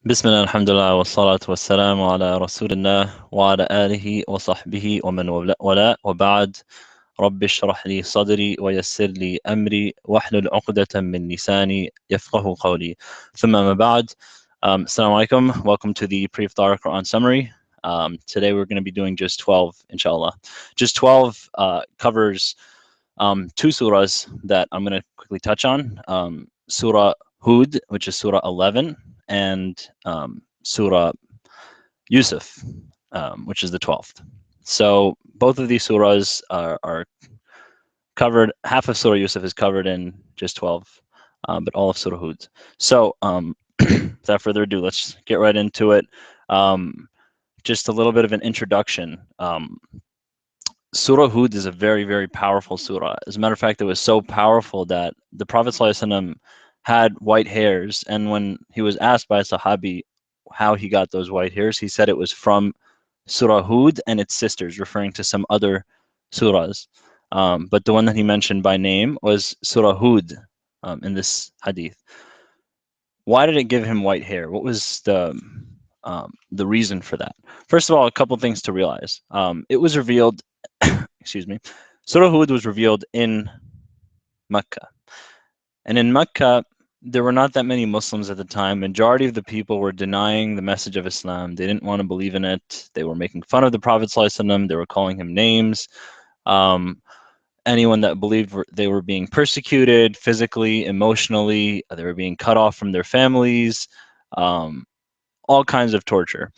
Bismillah, alhamdulillah, wa salatu wa salamu ala rasulillah wa ala alihi wa sahbihi wa man wala wa ba'd. Rabbi shrah li sadri wa yassir li amri wahlul 'uqdatan min lisani yafqahu qawli. Thumma ma ba'd. Assalamu alaikum. Welcome to the Pre-Iftar Quran summary. Today we're going to be doing just 12, inshallah. Just 12 covers two surahs that I'm going to quickly touch on. Surah Hud, which is Surah 11, and Surah Yusuf, which is the 12th. So both of these surahs are covered. Half of Surah Yusuf is covered in just 12, but all of Surah Hud. So without further ado, let's get right into it. Just a little bit of an introduction. Surah Hud is a very, very powerful surah. As a matter of fact, it was so powerful that the Prophet ﷺ had white hairs, and when he was asked by a Sahabi how he got those white hairs, he said it was from Surah Hud and its sisters, referring to some other surahs. But the one that he mentioned by name was Surah Hud in this hadith. Why did it give him white hair? What was the reason for that? First of all, a couple things to realize. It was revealed, excuse me, Surah Hud was revealed in Mecca. And in Mecca, there were not that many Muslims at the time. Majority of the people were denying the message of Islam. They didn't want to believe in it. They were making fun of the Prophet ﷺ. They were calling him names. Anyone that believed they were being persecuted physically, emotionally, they were being cut off from their families, all kinds of torture.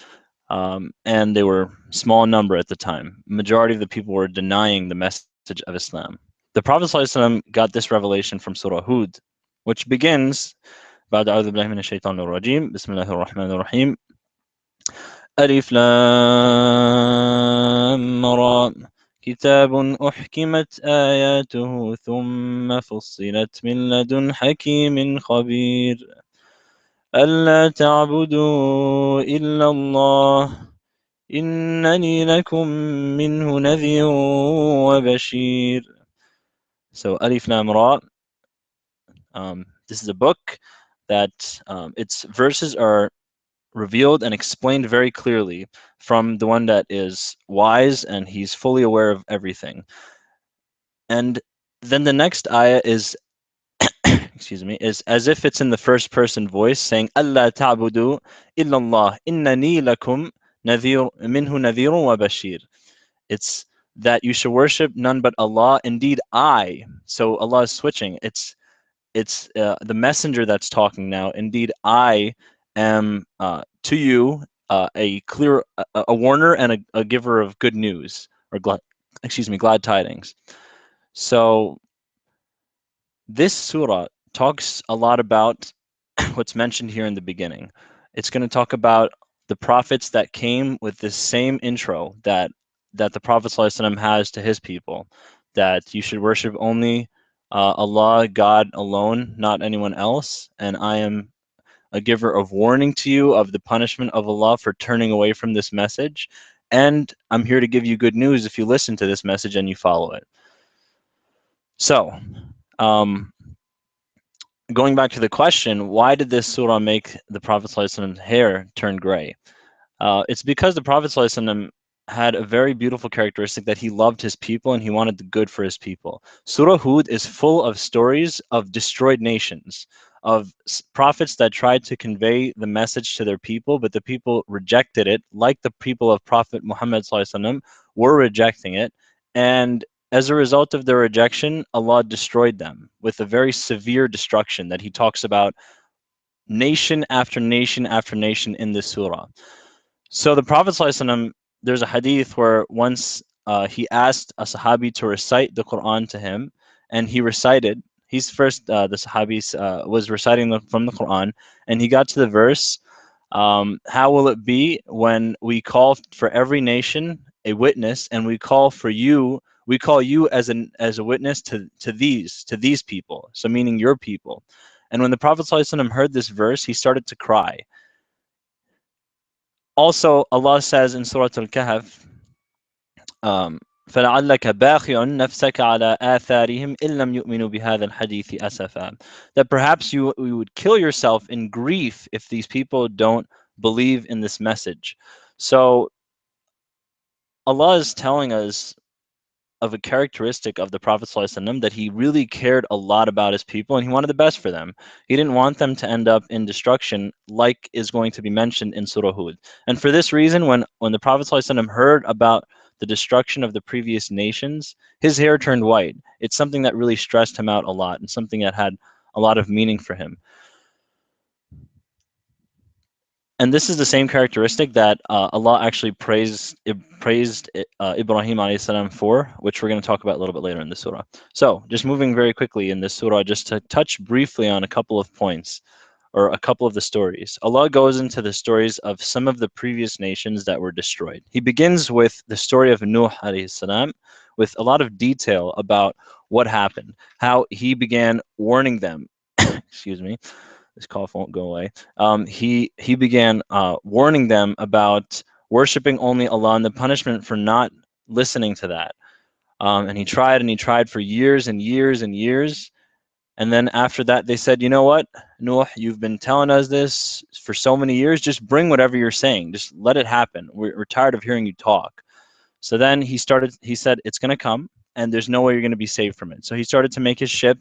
And they were small number at the time. Majority of the people were denying the message of Islam. The Prophet ﷺ got this revelation from Surah Hud, which begins, بعد أعوذ بالله من الشيطان الرجيم بسم الله الرحمن الرحيم ألف لام را كتاب أحكمت آياته ثم فصلت من لدن حكيم خبير ألا تعبدوا إلا الله إنني لكم منه نذير وبشير. So Alif Lam Ra, this is a book that its verses are revealed and explained very clearly from the one that is wise and he's fully aware of everything. And then the next ayah is excuse me, is as if it's in the first person voice saying Allah ta'budu illallah innani lakum minhu nadhirun wa bashir. It's that you should worship none but Allah. Indeed, I. So Allah is switching. It's the messenger that's talking now. Indeed, I am to you a clear a warner and a giver of good news, or glad tidings. So this surah talks a lot about what's mentioned here in the beginning. It's going to talk about the prophets that came with this same intro that the Prophet ﷺ has to his people, that you should worship only Allah, God alone, not anyone else. And I am a giver of warning to you of the punishment of Allah for turning away from this message. And I'm here to give you good news if you listen to this message and you follow it. So, going back to the question, why did this surah make the Prophet ﷺ's hair turn gray? It's because the Prophet ﷺ had a very beautiful characteristic that he loved his people and he wanted the good for his people. Surah Hud is full of stories of destroyed nations, of prophets that tried to convey the message to their people, but the people rejected it, like the people of Prophet Muhammad ﷺ were rejecting it. And as a result of their rejection, Allah destroyed them with a very severe destruction that he talks about nation after nation after nation in this surah. So the Prophet ﷺ, there's a hadith where once he asked a Sahabi to recite the Quran to him, and he recited. He's first, the Sahabi was reciting from the Quran, and he got to the verse, how will it be when we call for every nation a witness, and we call you as a witness to these people, so meaning your people. And when the Prophet ﷺ heard this verse, he started to cry. Also, Allah says in Surah Al-Kahf, فَلَعَلَّكَ بَاخِعٌ نَفْسَكَ عَلَىٰ آثَارِهِمْ إِن لَّمْ يُؤْمِنُوا بِهَذَا الْحَدِيثِ أَسَفًا. That perhaps you would kill yourself in grief if these people don't believe in this message. So Allah is telling us of a characteristic of the Prophet ﷺ that he really cared a lot about his people and he wanted the best for them. He didn't want them to end up in destruction, like is going to be mentioned in Surah Hud. And for this reason, when the Prophet ﷺ heard about the destruction of the previous nations, his hair turned white. It's something that really stressed him out a lot and something that had a lot of meaning for him. And this is the same characteristic that Allah actually praised Ibrahim alayhi salam for, which we're going to talk about a little bit later in the surah. So just moving very quickly in this surah, just to touch briefly on a couple of points or a couple of the stories. Allah goes into the stories of some of the previous nations that were destroyed. He begins with the story of Nuh alayhi salam with a lot of detail about what happened, how he began warning them. Excuse me, this cough won't go away. He began warning them about worshiping only Allah and the punishment for not listening to that. And he tried for years and years and years. And then after that, they said, you know what, Nuh, you've been telling us this for so many years. Just bring whatever you're saying. Just let it happen. We're tired of hearing you talk. So then he said, it's going to come and there's no way you're going to be saved from it. So he started to make his ship.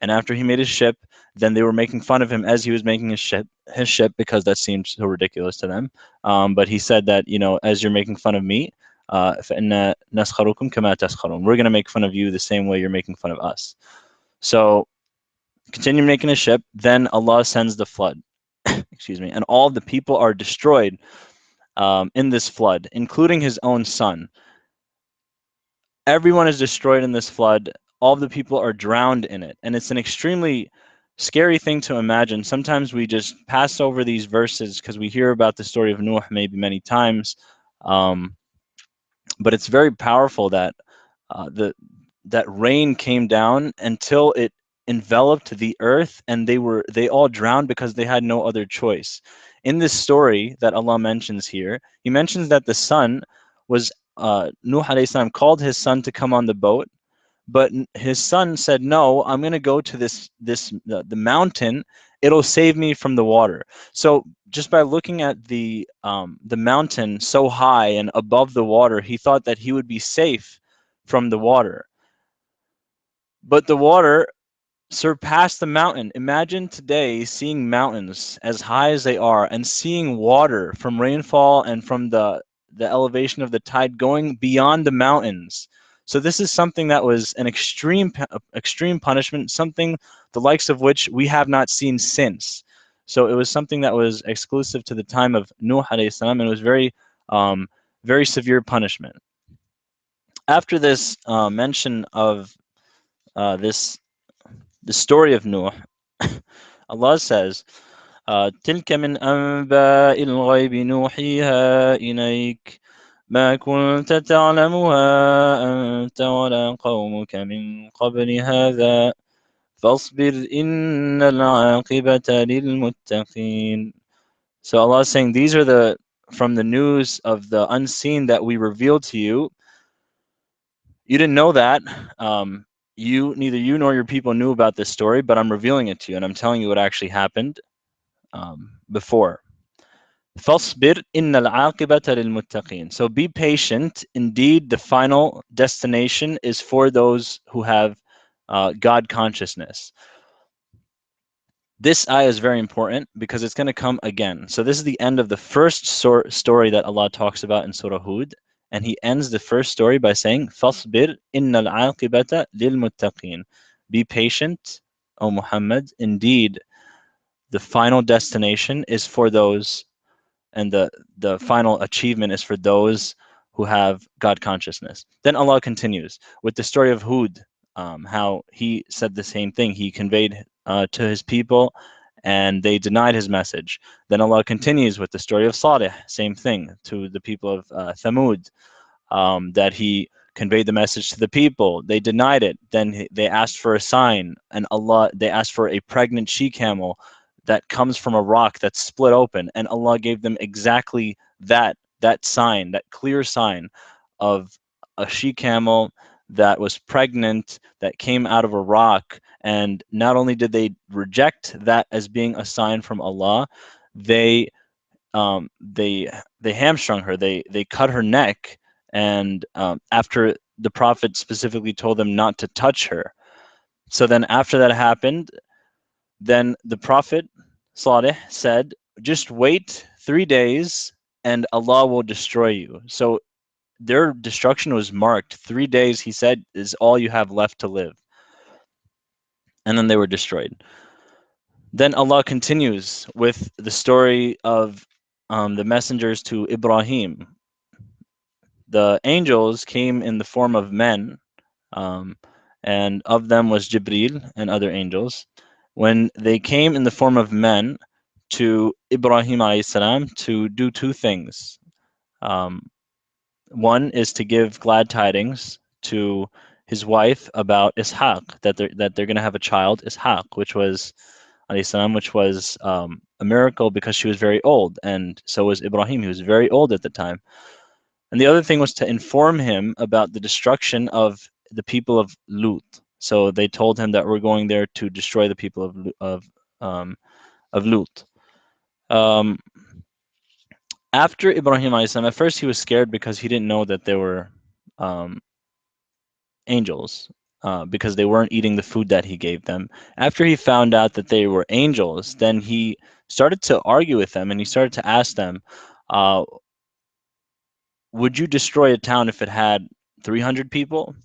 And after he made his ship, then they were making fun of him as he was making his ship because that seemed so ridiculous to them. But he said that, as you're making fun of me, فَإِنَّا نَسْخَرُكُمْ كَمَا تَسْخَرُونَ. We're going to make fun of you the same way you're making fun of us. So continue making a ship. Then Allah sends the flood. Excuse me. And all the people are destroyed in this flood, including his own son. Everyone is destroyed in this flood. All of the people are drowned in it. And it's an extremely scary thing to imagine. Sometimes we just pass over these verses because we hear about the story of Nuh maybe many times. But it's very powerful that that rain came down until it enveloped the earth, and they all drowned because they had no other choice. In this story that Allah mentions here, he mentions that the son was Nuh alayhi salam called his son to come on the boat, but his son said, no, I'm going to go to the mountain. It'll save me from the water. So just by looking at the mountain so high and above the water, he thought that he would be safe from the water. But the water surpassed the mountain. Imagine today seeing mountains as high as they are and seeing water from rainfall and from the elevation of the tide going beyond the mountains. So this is something that was an extreme punishment, something the likes of which we have not seen since. So it was something that was exclusive to the time of Nuh alayhi salam, and it was very severe punishment. After this mention of the story of Nuh, Allah says, تلك من أنباء الغيب نوحيها إليك ما كنت تعلمها أنت ولا قومك من قبل هذا فاصبر إن العاقبة للمتقين. So Allah is saying, these are from the news of the unseen that we revealed to you. You didn't know that. Neither you nor your people knew about this story, but I'm revealing it to you and I'm telling you what actually happened before. فَاصْبِرْ إِنَّ الْعَاقِبَةَ لِلْمُتَّقِينَ. So be patient. Indeed, the final destination is for those who have God consciousness. This ayah is very important because it's going to come again. So this is the end of the first story that Allah talks about in Surah Hud. And he ends the first story by saying, فَاصْبِرْ إِنَّ الْعَاقِبَةَ لِلْمُتَّقِينَ. Be patient, O Muhammad. Indeed, the final destination is for those, and the final achievement is for those who have God consciousness. Then Allah continues with the story of Hud, how he said the same thing. He conveyed to his people and they denied his message. Then Allah continues with the story of Salih, same thing, to the people of Thamud, that he conveyed the message to the people. They denied it. Then they asked for a sign, and they asked for a pregnant she-camel that comes from a rock that's split open, and Allah gave them exactly that sign, that clear sign of a she-camel that was pregnant, that came out of a rock. And not only did they reject that as being a sign from Allah, they they hamstrung her. They cut her neck, and after the Prophet specifically told them not to touch her. So then after that happened, then the Prophet Saleh said, just wait 3 days and Allah will destroy you. So their destruction was marked. 3 days, he said, is all you have left to live. And then they were destroyed. Then Allah continues with the story of the messengers to Ibrahim. The angels came in the form of men, um, and of them was Jibril and other angels. When they came in the form of men to Ibrahim alayhi salam to do two things. Um, One is to give glad tidings to his wife about Ishaq, that they're going to have a child, Ishaq, which was alayhi salam, which was a miracle because she was very old, and so was Ibrahim. He was very old at the time. And the other thing was to inform him about the destruction of the people of Lut. So they told him that we're going there to destroy the people of Lut. Um, After Ibrahim alayhi salam, at first he was scared because he didn't know that they were um, angels, because they weren't eating the food that he gave them. After he found out that they were angels, then he started to argue with them, and he started to ask them, uh, would you destroy a town if it had 300 people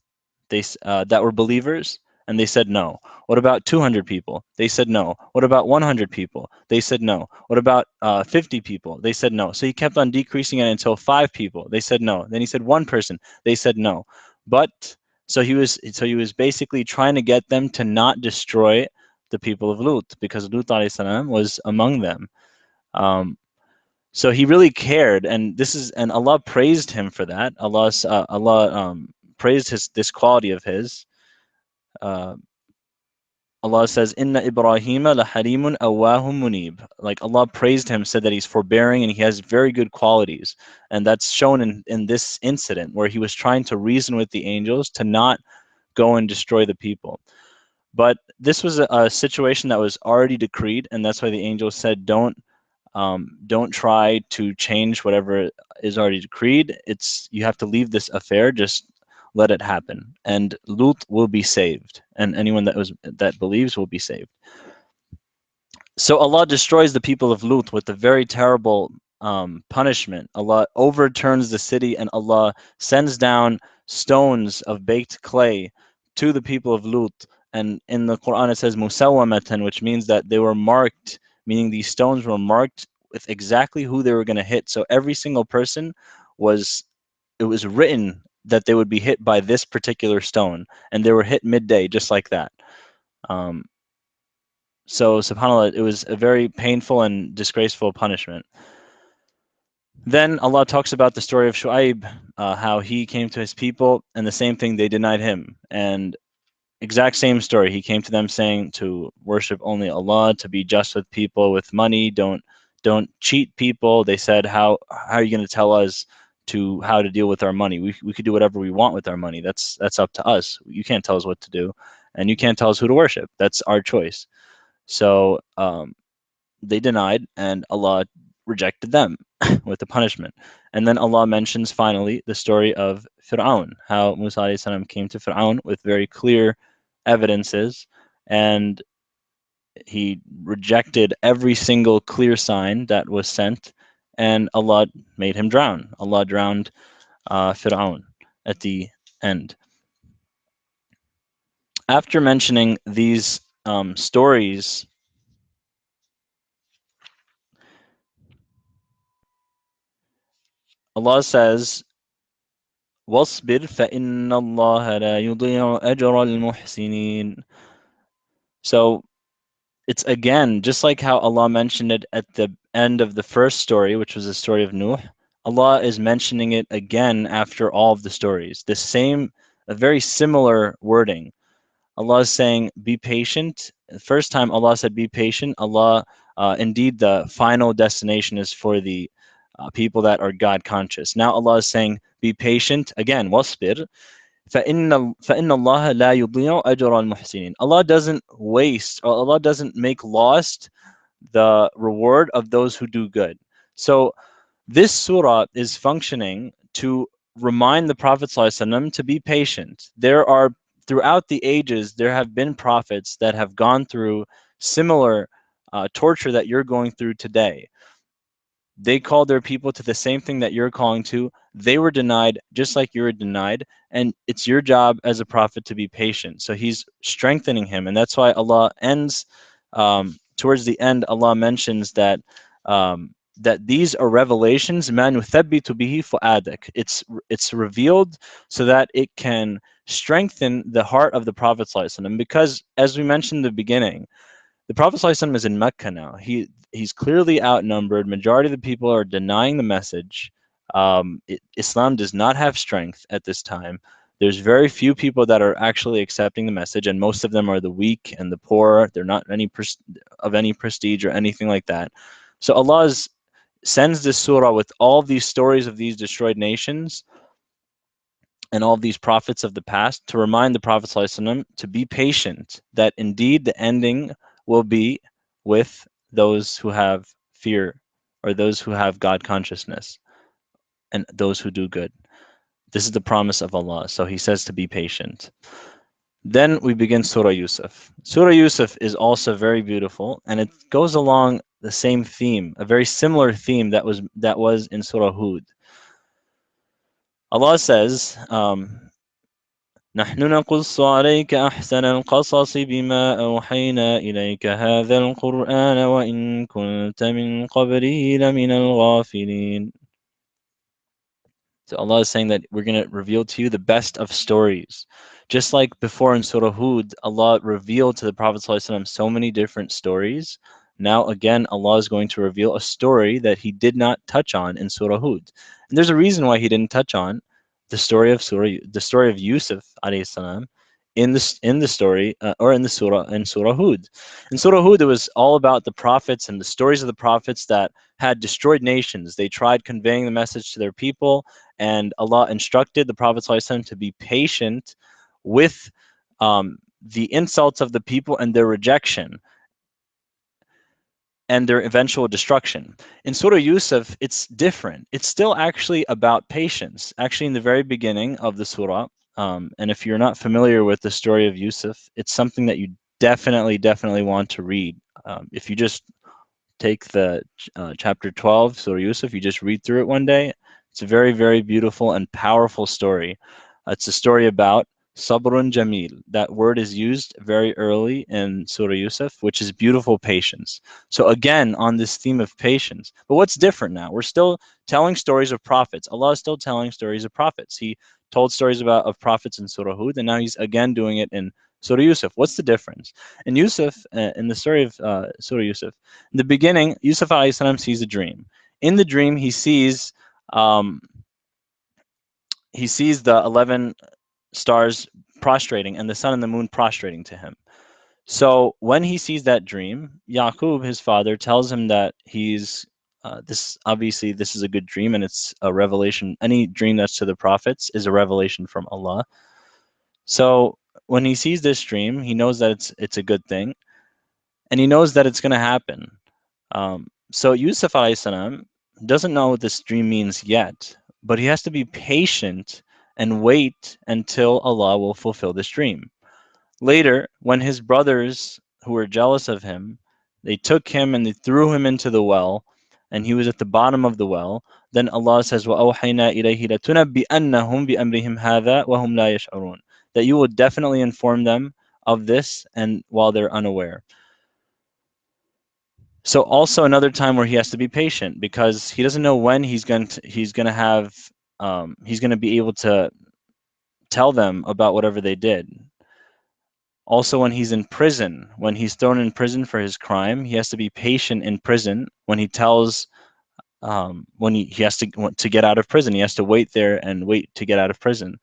that were believers? And they said no. What about 200 people? They said no. What about 100 people? They said no. What about 50 people? They said no. So he kept on decreasing it until 5 people. They said no. Then he said 1 person. They said no. But so he was basically trying to get them to not destroy the people of Lut, because Lut alayhi salam was among them. Um, so he really cared, and Allah praised him for that. Allah praised this quality of his. Uh, Allah says, "Inna Ibrahima lahalimun awahum munib." Like Allah praised him, said that he's forbearing and he has very good qualities, and that's shown in this incident where he was trying to reason with the angels to not go and destroy the people. But this was a situation that was already decreed, and that's why the angels said, don't try to change whatever is already decreed. You have to leave this affair. Just let it happen, and Lut will be saved, and anyone that believes will be saved. So Allah destroys the people of Lut with a very terrible punishment. Allah overturns the city, and Allah sends down stones of baked clay to the people of Lut. And in the Quran it says musawwamatan, which means that they were marked, meaning these stones were marked with exactly who they were going to hit. So every single person it was written that they would be hit by this particular stone, and they were hit midday just like that. Um, so, subhanAllah, it was a very painful and disgraceful punishment. Then Allah talks about the story of Shu'aib, how he came to his people, and the same thing, they denied him. And exact same story. He came to them saying to worship only Allah, to be just with people, with money, don't cheat people. They said, how are you going to tell us how to deal with our money? We could do whatever we want with our money. That's up to us. You can't tell us what to do, and you can't tell us who to worship. That's our choice. So they denied, and Allah rejected them with the punishment. And then Allah mentions finally the story of Fir'aun, how Musa alayhi salam came to Fir'aun with very clear evidences, and he rejected every single clear sign that was sent, and Allah made him drown. Allah drowned Fir'aun at the end. After mentioning these stories, Allah says, وَاصْبِرْ فَإِنَّ اللَّهَ لَا يُضِيعُ أَجْرَ الْمُحْسِنِينَ. So it's again, just like how Allah mentioned it at the end of the first story, which was the story of Nuh, Allah is mentioning it again after all of the stories. A very similar wording. Allah is saying, be patient. The first time Allah said, be patient, indeed, the final destination is for the people that are God conscious. Now Allah is saying, be patient. Again, wasbir. فَإِنَّ اللَّهَ لَا يُضِيعُ أَجْرَ الْمُحْسِنِينَ. Allah doesn't waste, or Allah doesn't make lost the reward of those who do good. So this surah is functioning to remind the Prophet ﷺ to be patient. There are, throughout the ages, there have been prophets that have gone through similar torture that you're going through today. They called their people to the same thing that you're calling to. They were denied just like you were denied. And it's your job as a prophet to be patient. So he's strengthening him. And that's why Allah ends, towards the end, Allah mentions that that these are revelations, man yuthabbitu bihi fu'adak. It's revealed so that it can strengthen the heart of the Prophet ﷺ. And because, as we mentioned in the beginning, the Prophet ﷺ is in Mecca now. He's clearly outnumbered. Majority of the people are denying the message. Islam does not have strength at this time. There's very few people that are actually accepting the message, and most of them are the weak and the poor. They're not of any prestige or anything like that. So Allah sends this surah with all these stories of these destroyed nations and all of these prophets of the past to remind the Prophet ﷺ to be patient, that indeed the ending will be with those who have fear, or those who have God consciousness, and those who do good. This is the promise of Allah. So he says to be patient. Then we begin Surah Yusuf. Surah Yusuf is also very beautiful, and it goes along the same theme, a very similar theme that was in Surah Hud. Allah says, نحن نقص عليك أحسن القصص بما أوحينا إليك هذا القرآن وإن كنت من قبله لمن الغافلين. So Allah is saying that we're going to reveal to you the best of stories. Just like before in Surah Hud, Allah revealed to the Prophet ﷺ so many different stories. Now again, Allah is going to reveal a story that he did not touch on in Surah Hud. And there's a reason why he didn't touch on the story of Yusuf alayhi salam in the story or in Surah Hud. In Surah Hud, it was all about the prophets and the stories of the prophets that had destroyed nations. They tried conveying the message to their people, and Allah instructed the Prophet ﷺ to be patient with the insults of the people and their rejection and their eventual destruction. In Surah Yusuf, it's different. It's still actually about patience. Actually, in the very beginning of the surah, and if you're not familiar with the story of Yusuf, it's something that you definitely want to read. If you just take the chapter 12, Surah Yusuf, you just read through it one day. It's a very beautiful and powerful story. It's a story about Sabrun Jamil. That word is used very early in Surah Yusuf, which is beautiful patience. So again, on this theme of patience. But what's different now? We're still telling stories of prophets. Allah is still telling stories of prophets. He told stories of prophets in Surah Hud, and now he's again doing it in Surah Yusuf. What's the difference? In Yusuf, in the story of Surah Yusuf, in the beginning, Yusuf alayhi salam sees a dream. In the dream, um, he sees the 11 stars prostrating and the sun and the moon prostrating to him. So when he sees that dream, Yaqub, his father, tells him that this is a good dream and it's a revelation. Any dream that's to the prophets is a revelation from Allah. So when he sees this dream, he knows that it's a good thing, and he knows that it's going to happen. So Yusuf alayhi salam doesn't know what this dream means yet, but he has to be patient and wait until Allah will fulfill this dream. Later, when his brothers, who were jealous of him, they took him and they threw him into the well, and he was at the bottom of the well, then Allah says, وَأَوْحَيْنَا إِلَيْهِ لَتُنَبِّئَنَّهُمْ بِأَمْرِهِمْ هَذَا وَهُمْ لَا يَشْعُرُونَ. That you will definitely inform them of this, and while they're unaware. So also another time where he has to be patient, because he doesn't know when he's going to be able to tell them about whatever they did. Also, when he's in prison, when he's thrown in prison for his crime, he has to be patient in prison. When he tells, when he has to get out of prison, he has to wait there and wait to get out of prison.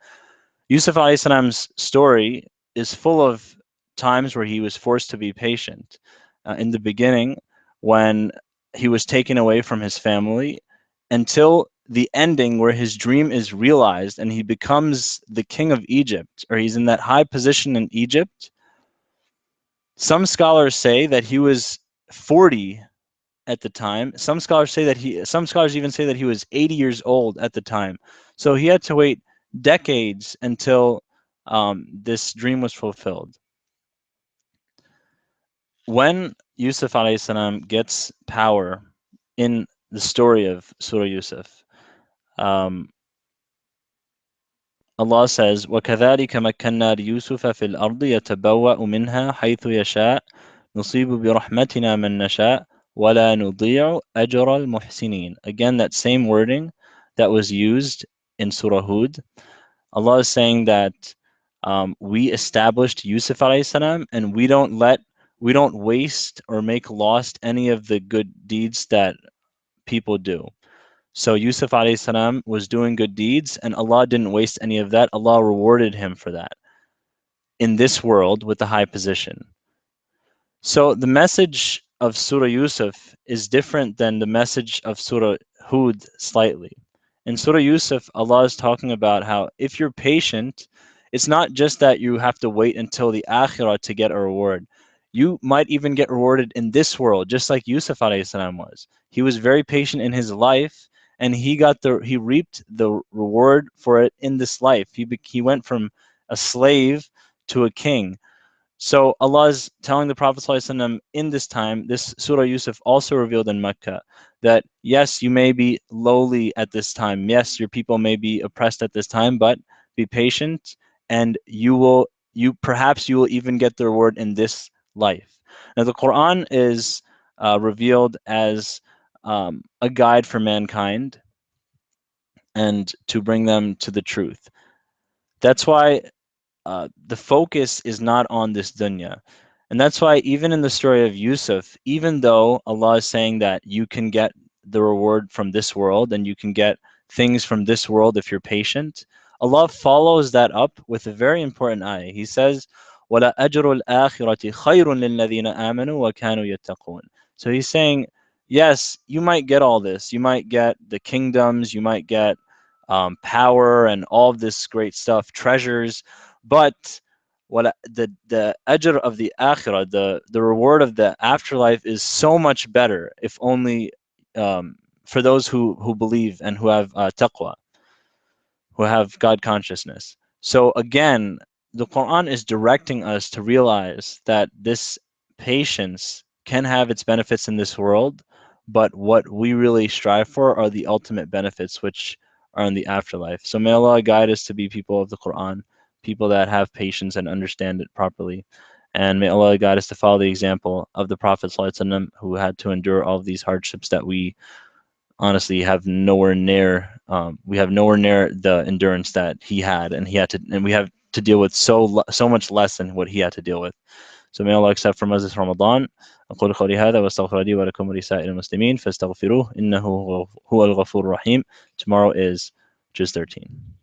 Yusuf alayhi salam's story is full of times where he was forced to be patient. In the beginning, when he was taken away from his family, until the ending where his dream is realized and he becomes the king of Egypt, or he's in that high position in Egypt. Some scholars say that he was 40 at the time. Some scholars even say that he was 80 years old at the time. So he had to wait decades until this dream was fulfilled. When Yusuf alayhi salam gets power in the story of Surah Yusuf, um, Allah says, وَكَذَلِكَ مَكَّنَّا لِيُوسُفَ فِي الْأَرْضِ يَتَبَوَّأُ مِنْهَا حَيْثُ يَشَاءُ نُصِيبُ بِرَحْمَتِنَا مَن نَّشَاءُ وَلَا نُضِيعُ أَجْرَ الْمُحْسِنِينَ. Again, that same wording that was used in Surah Hud. Allah is saying that we established Yusuf alayhi salam, and we don't waste or make lost any of the good deeds that people do. So Yusuf alayhi salam was doing good deeds, and Allah didn't waste any of that. Allah rewarded him for that in this world with the high position. So the message of Surah Yusuf is different than the message of Surah Hud slightly. In Surah Yusuf, Allah is talking about how if you're patient, it's not just that you have to wait until the akhirah to get a reward. You might even get rewarded in this world, just like Yusuf alayhi salam was. He was very patient in his life, and he reaped the reward for it in this life. He went from a slave to a king. So Allah is telling the Prophet ﷺ in this time, this Surah Yusuf also revealed in Mecca, that yes, you may be lowly at this time. Yes, your people may be oppressed at this time, but be patient, and perhaps you will even get the reward in this life. Now, the Quran is revealed as a guide for mankind and to bring them to the truth. That's why the focus is not on this dunya. And that's why even in the story of Yusuf, even though Allah is saying that you can get the reward from this world and you can get things from this world if you're patient, Allah follows that up with a very important ayah. He says, وَلَا أَجْرُ الْآخِرَةِ خَيْرٌ لِلَّذِينَ آمَنُوا وَكَانُوا يَتَّقُونَ. So he's saying, yes, you might get all this. You might get the kingdoms, you might get power and all of this great stuff, treasures, but the ajr of the akhirah, the reward of the afterlife is so much better if only for those who believe and who have taqwa, who have God consciousness. So again, the Quran is directing us to realize that this patience can have its benefits in this world, but what we really strive for are the ultimate benefits, which are in the afterlife. So may Allah guide us to be people of the Quran, people that have patience and understand it properly. And may Allah guide us to follow the example of the Prophet ﷺ, who had to endure all of these hardships that we honestly have nowhere near. We have nowhere near the endurance that he had, and we have to deal with so much less than what he had to deal with. So may Allah accept from us this Ramadan. أقول قولي هذا وأستغفر لي ولكم ولسائر المسلمين فاستغفروه إنه هو الغفور الرحيم. Tomorrow is just 13.